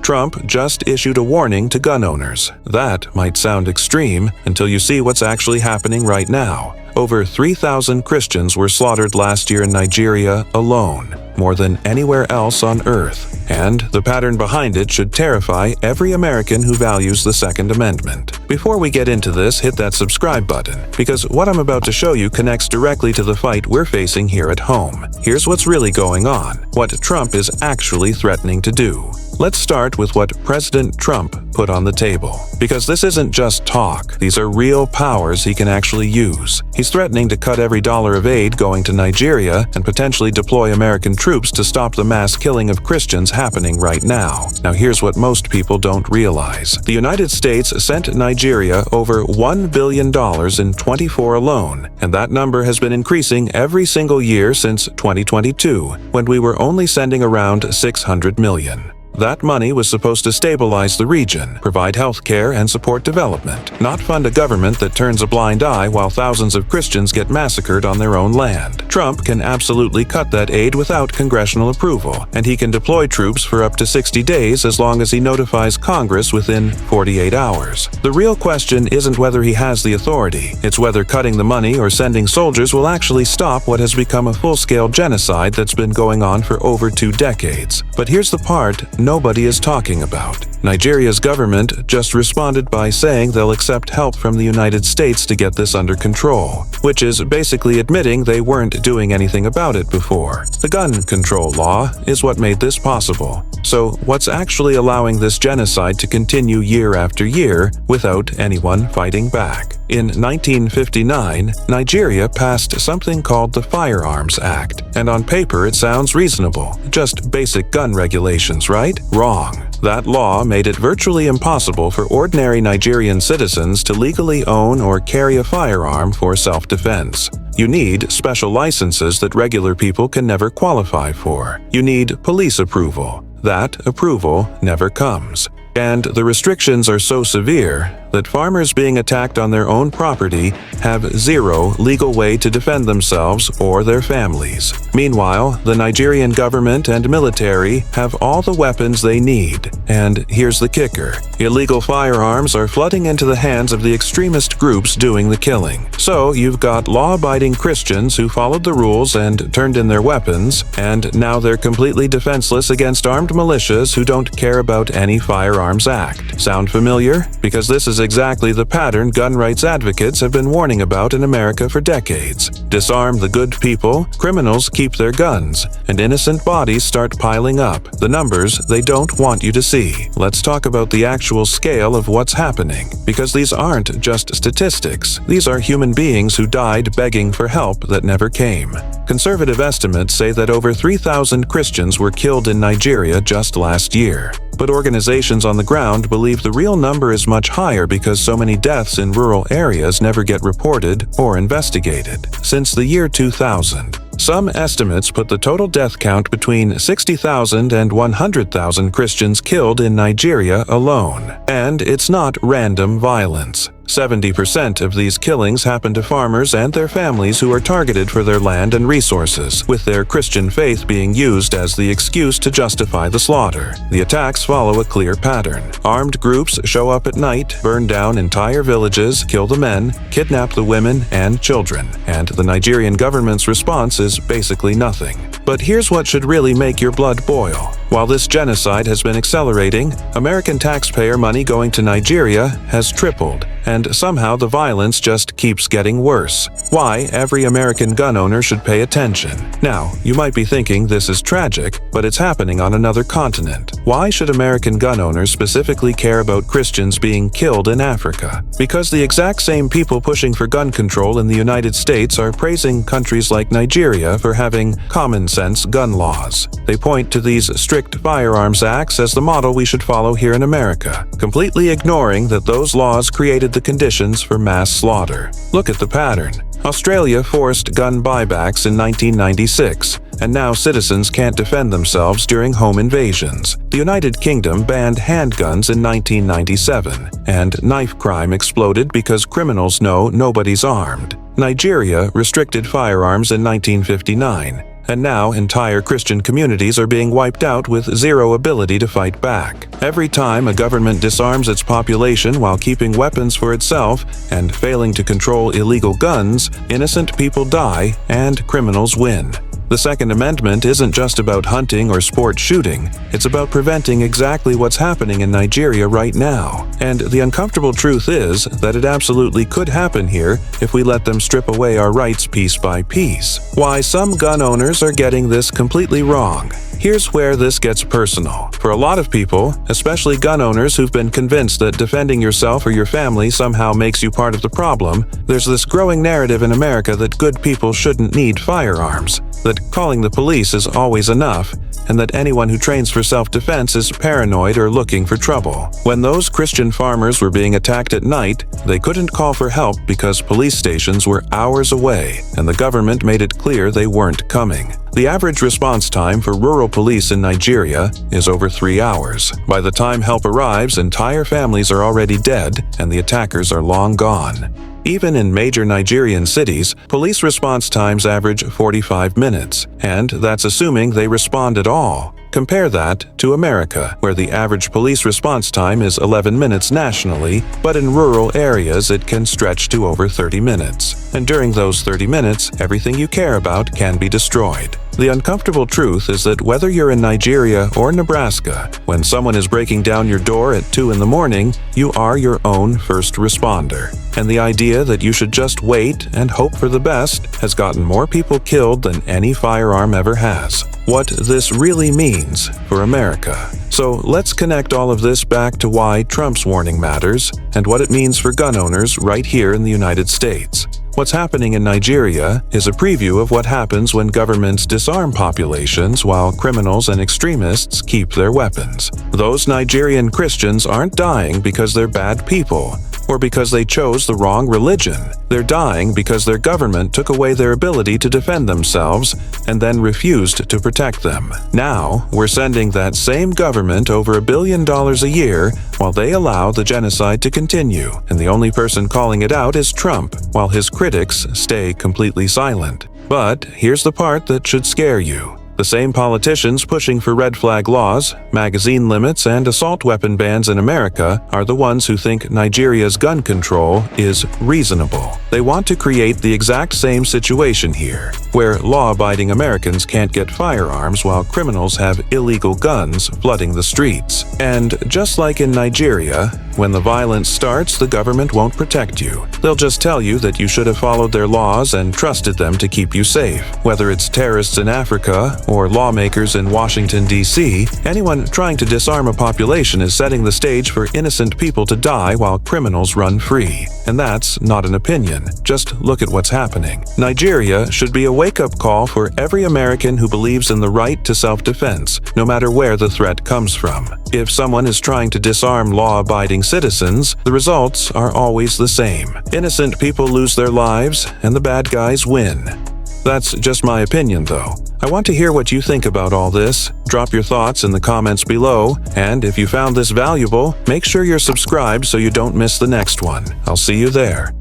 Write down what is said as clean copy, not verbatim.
Trump just issued a warning to gun owners. That might sound extreme until you see what's actually happening right now. Over 3,000 Christians were slaughtered last year in Nigeria alone, more than anywhere else on Earth. And the pattern behind it should terrify every American who values the Second Amendment. Before we get into this, hit that subscribe button, because what I'm about to show you connects directly to the fight we're facing here at home. Here's what's really going on, what Trump is actually threatening to do. Let's start with what President Trump put on the table. Because this isn't just talk, these are real powers he can actually use. He's threatening to cut every dollar of aid going to Nigeria and potentially deploy American troops to stop the mass killing of Christians happening right now. Now here's what most people don't realize. The United States sent Nigeria over $1 billion in 24 alone, and that number has been increasing every single year since 2022, when we were only sending around $600 million. That money was supposed to stabilize the region, provide health care and support development, not fund a government that turns a blind eye while thousands of Christians get massacred on their own land. Trump can absolutely cut that aid without congressional approval, and he can deploy troops for up to 60 days as long as he notifies Congress within 48 hours. The real question isn't whether he has the authority, it's whether cutting the money or sending soldiers will actually stop what has become a full-scale genocide that's been going on for over 2 decades. But here's the part nobody is talking about. Nigeria's government just responded by saying they'll accept help from the United States to get this under control, which is basically admitting they weren't doing anything about it before. The gun control law is what made this possible. So what's actually allowing this genocide to continue year after year without anyone fighting back? In 1959, Nigeria passed something called the Firearms Act, and on paper it sounds reasonable. Just basic gun regulations, right? Wrong. That law made it virtually impossible for ordinary Nigerian citizens to legally own or carry a firearm for self-defense. You need special licenses that regular people can never qualify for. You need police approval. That approval never comes. And the restrictions are so severe that farmers being attacked on their own property have zero legal way to defend themselves or their families. Meanwhile, the Nigerian government and military have all the weapons they need. And here's the kicker. Illegal firearms are flooding into the hands of the extremist groups doing the killing. So you've got law-abiding Christians who followed the rules and turned in their weapons, and now they're completely defenseless against armed militias who don't care about any Firearms Act. Sound familiar? Because this is exactly the pattern gun rights advocates have been warning about in America for decades. Disarm the good people, criminals keep their guns, and innocent bodies start piling up, the numbers they don't want you to see. Let's talk about the actual scale of what's happening, because these aren't just statistics. These are human beings who died begging for help that never came. Conservative estimates say that over 3,000 Christians were killed in Nigeria just last year. But organizations on the ground believe the real number is much higher because so many deaths in rural areas never get reported or investigated. Since the year 2000, some estimates put the total death count between 60,000 and 100,000 Christians killed in Nigeria alone. And it's not random violence. 70% of these killings happen to farmers and their families who are targeted for their land and resources, with their Christian faith being used as the excuse to justify the slaughter. The attacks follow a clear pattern. Armed groups show up at night, burn down entire villages, kill the men, kidnap the women and children, and the Nigerian government's response is basically nothing. But here's what should really make your blood boil. While this genocide has been accelerating, American taxpayer money going to Nigeria has tripled, and somehow the violence just keeps getting worse. Why every American gun owner should pay attention. Now, you might be thinking this is tragic, but it's happening on another continent. Why should American gun owners specifically care about Christians being killed in Africa? Because the exact same people pushing for gun control in the United States are praising countries like Nigeria for having common-sense gun laws. They point to these strict firearms acts as the model we should follow here in America, completely ignoring that those laws created the conditions for mass slaughter. Look at the pattern. Australia forced gun buybacks in 1996, and now citizens can't defend themselves during home invasions. The United Kingdom banned handguns in 1997, and knife crime exploded because criminals know nobody's armed. Nigeria restricted firearms in 1959, and now entire Christian communities are being wiped out with zero ability to fight back. Every time a government disarms its population while keeping weapons for itself and failing to control illegal guns, innocent people die and criminals win. The Second Amendment isn't just about hunting or sport shooting, it's about preventing exactly what's happening in Nigeria right now. And the uncomfortable truth is that it absolutely could happen here if we let them strip away our rights piece by piece. Why some gun owners are getting this completely wrong. Here's where this gets personal. For a lot of people, especially gun owners who've been convinced that defending yourself or your family somehow makes you part of the problem, there's this growing narrative in America that good people shouldn't need firearms, that calling the police is always enough, and that anyone who trains for self-defense is paranoid or looking for trouble. When those Christian farmers were being attacked at night, they couldn't call for help because police stations were hours away, and the government made it clear they weren't coming. The average response time for rural police in Nigeria is over 3 hours. By the time help arrives, entire families are already dead, and the attackers are long gone. Even in major Nigerian cities, police response times average 45 minutes, and that's assuming they respond at all. Compare that to America, where the average police response time is 11 minutes nationally, but in rural areas it can stretch to over 30 minutes. And during those 30 minutes, everything you care about can be destroyed. The uncomfortable truth is that whether you're in Nigeria or Nebraska, when someone is breaking down your door at 2 in the morning, you are your own first responder. And the idea that you should just wait and hope for the best has gotten more people killed than any firearm ever has. What this really means for America. So let's connect all of this back to why Trump's warning matters and what it means for gun owners right here in the United States. What's happening in Nigeria is a preview of what happens when governments disarm populations while criminals and extremists keep their weapons. Those Nigerian Christians aren't dying because they're bad people or because they chose the wrong religion. They're dying because their government took away their ability to defend themselves and then refused to protect them. Now, we're sending that same government over $1 billion a year while they allow the genocide to continue, and the only person calling it out is Trump, while his critics stay completely silent. But here's the part that should scare you. The same politicians pushing for red flag laws, magazine limits, and assault weapon bans in America are the ones who think Nigeria's gun control is reasonable. They want to create the exact same situation here, where law-abiding Americans can't get firearms while criminals have illegal guns flooding the streets. And just like in Nigeria, when the violence starts, the government won't protect you. They'll just tell you that you should have followed their laws and trusted them to keep you safe. Whether it's terrorists in Africa or lawmakers in Washington, D.C., anyone trying to disarm a population is setting the stage for innocent people to die while criminals run free. And that's not an opinion. Just look at what's happening. Nigeria should be a wake-up call for every American who believes in the right to self-defense, no matter where the threat comes from. If someone is trying to disarm law-abiding citizens, the results are always the same. Innocent people lose their lives, and the bad guys win. That's just my opinion, though. I want to hear what you think about all this. Drop your thoughts in the comments below, and if you found this valuable, make sure you're subscribed so you don't miss the next one. I'll see you there.